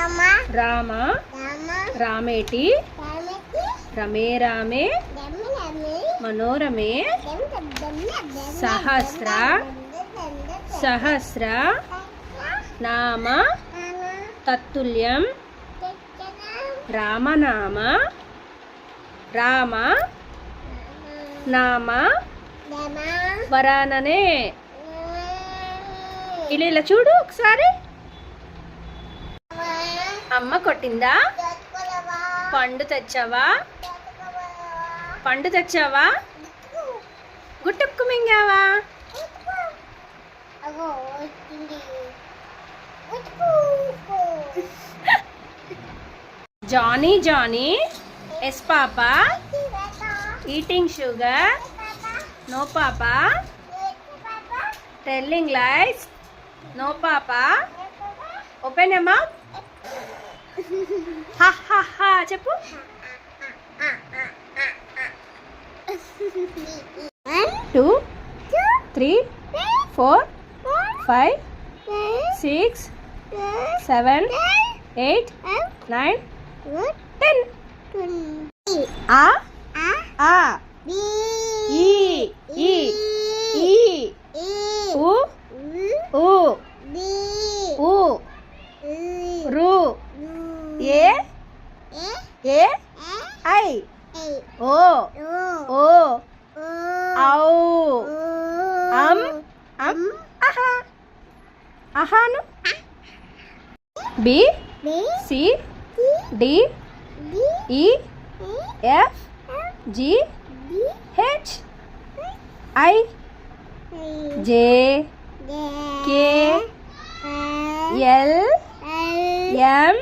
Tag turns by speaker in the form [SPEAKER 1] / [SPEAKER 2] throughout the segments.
[SPEAKER 1] రామ రామేటి రమే రామే మనోరమే సహస్ర సహస్ర నామ తత్తుల్యం రామనామ రామ నామ వరాననే. ఇలా చూడు ఒకసారి. అమ్మ కొట్టిందా? పండు తెచ్చావా? పండు తెచ్చావా? గుట్టుకు మింగావా? Johnny Johnny yes papa eating sugar no papa telling lies no papa open your mouth ha ha హా చెప్పు. 1 2 3 4 5 6 7 8 9 10. A A B E E E U U U Ru A A I O O Au Aha Ahanu B C D E F G H I J K L M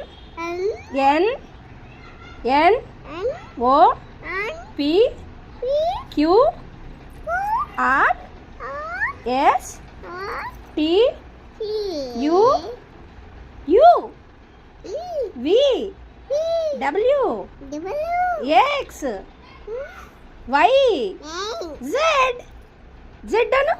[SPEAKER 1] N N O P Q R S T U U V W X Y Z Z Anu.